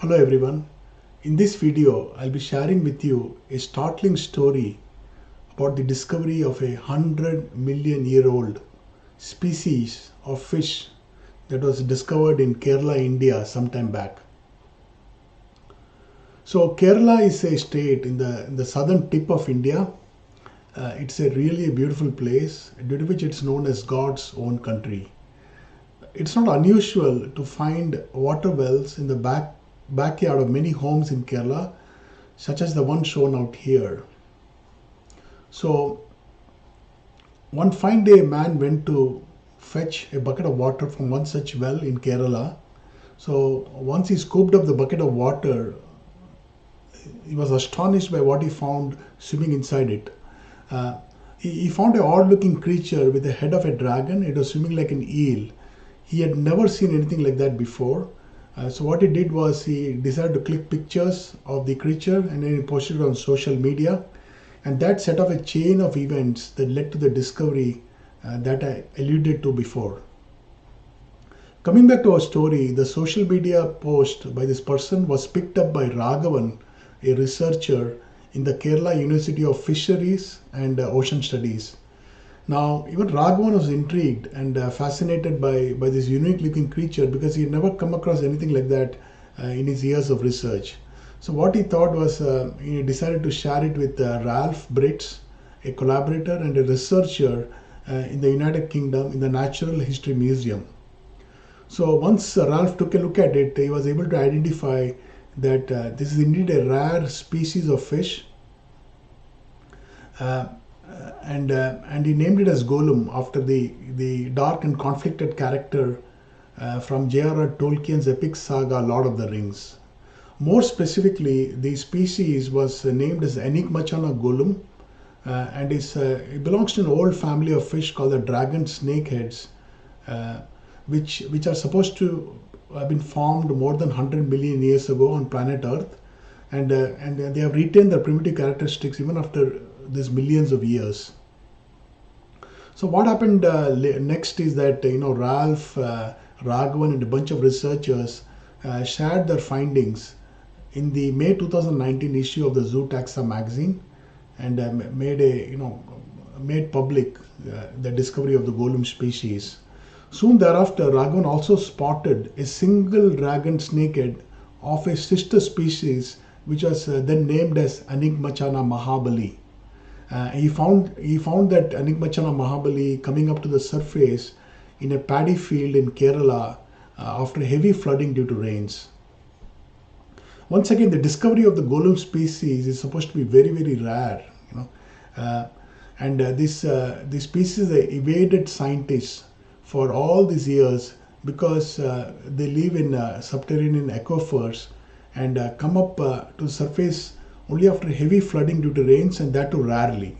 Hello everyone. In this video, I'll be sharing with you a startling story about the discovery of a 100 million-year-old species of fish that was discovered in Kerala, India sometime back. So Kerala is a state in the southern tip of India. It's a really beautiful place due to which it's known as God's own country. It's not unusual to find water wells in the backyard of many homes in Kerala, such as the one shown out here. So one fine day, a man went to fetch a bucket of water from one such well in Kerala. So once he scooped up the bucket of water, he was astonished by what he found swimming inside it. He found an odd-looking creature with the head of a dragon. It was swimming like an eel. He had never seen anything like that before. So what he did was he decided to click pictures of the creature and then he posted it on social media. And that set off a chain of events that led to the discovery that I alluded to before. Coming back to our story, the social media post by this person was picked up by Raghavan, a researcher in the Kerala University of Fisheries and Ocean Studies. Now, even Raghavan was intrigued and fascinated by this unique looking creature because he had never come across anything like that in his years of research. So what he thought was he decided to share it with Ralph Britz, a collaborator and a researcher in the United Kingdom in the Natural History Museum. So once Ralph took a look at it, he was able to identify that this is indeed a rare species of fish. And he named it as Golum after the dark and conflicted character from J.R.R. Tolkien's epic saga Lord of the Rings. More specifically, the species was named as Aenigmachanna Golum, and it belongs to an old family of fish called the dragon snakeheads, which are supposed to have been formed more than 100 million years ago on planet Earth, and they have retained their primitive characteristics even after these millions of years. So what happened next is that Ralph, Raghavan and a bunch of researchers shared their findings in the May 2019 issue of the Zoo Taxa magazine and made public the discovery of the Golum species. Soon thereafter, Raghavan also spotted a single dragon snakehead of a sister species which was then named as Aenigmachanna Mahabali. He found that Aenigmachanna Mahabali coming up to the surface in a paddy field in Kerala after heavy flooding due to rains. Once again, the discovery of the Golum species is supposed to be very, very rare, and this species evaded scientists for all these years because they live in subterranean aquifers and come up to the surface only after heavy flooding due to rains, and that too rarely.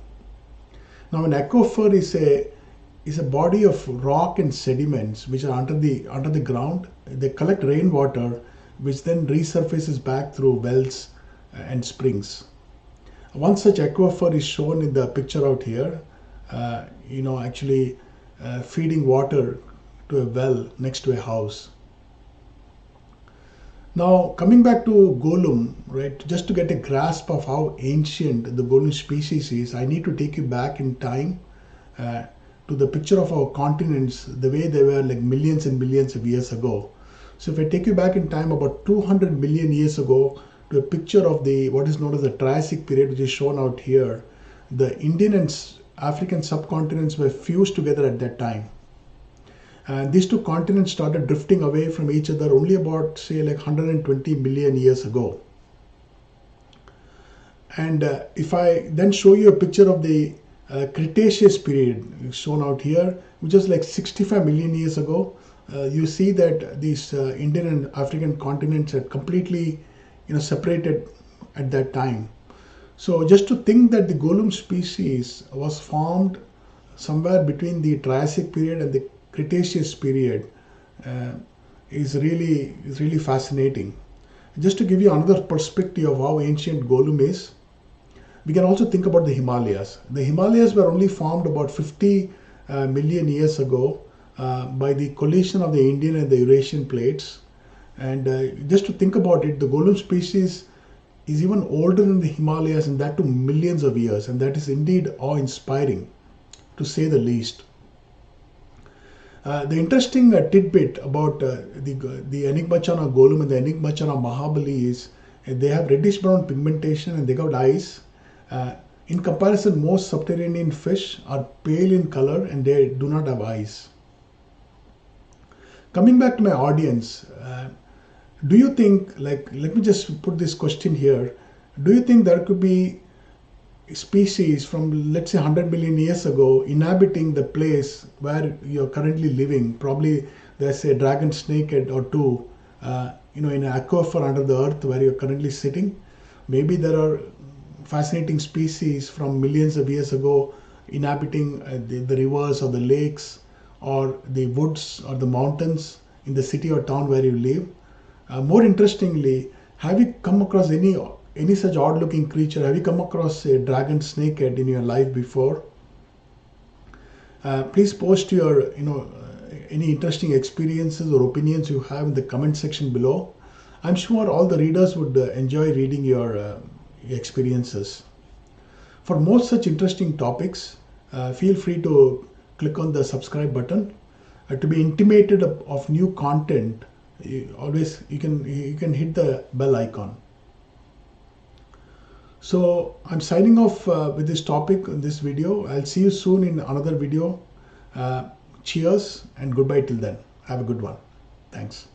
Now, an aquifer is a body of rock and sediments which are under the ground. They collect rainwater, which then resurfaces back through wells and springs. One such aquifer is shown in the picture out here. Actually feeding water to a well next to a house. Now, coming back to Golum, right, just to get a grasp of how ancient the Golum species is, I need to take you back in time to the picture of our continents, the way they were like millions and millions of years ago. So if I take you back in time about 200 million years ago to a picture of what is known as the Triassic period, which is shown out here, the Indian and African subcontinents were fused together at that time. And these two continents started drifting away from each other only about, say, like 120 million years ago. And if I then show you a picture of the Cretaceous period shown out here, which is like 65 million years ago, you see that these Indian and African continents had completely separated at that time. So just to think that the Golum species was formed somewhere between the Triassic period and the Cretaceous period is really fascinating. Just to give you another perspective of how ancient Golum is, we can also think about the Himalayas. The Himalayas were only formed about 50 million years ago by the collision of the Indian and the Eurasian plates. And just to think about it, the Golum species is even older than the Himalayas, and that to millions of years, and that is indeed awe-inspiring, to say the least. The interesting tidbit about the Aenigmachanna Golum and the Aenigmachanna Mahabali is they have reddish brown pigmentation and they got eyes. In comparison, most subterranean fish are pale in color and they do not have eyes. Coming back to my audience, do you think, let me just put this question here, do you think there could be species from, let's say, 100 million years ago inhabiting the place where you're currently living? Probably there's a dragon snakehead or two, in an aquifer under the earth where you're currently sitting. Maybe there are fascinating species from millions of years ago inhabiting the rivers or the lakes or the woods or the mountains in the city or town where you live. More interestingly, have you come across any such odd-looking creature? Have you come across a dragon snakehead in your life before? Please post your, any interesting experiences or opinions you have in the comment section below. I'm sure all the readers would enjoy reading your experiences. For more such interesting topics, feel free to click on the subscribe button. To be intimated of new content, you can hit the bell icon. So I'm signing off with this topic in this video. I'll see you soon in another video. Cheers and goodbye till then. Have a good one. Thanks.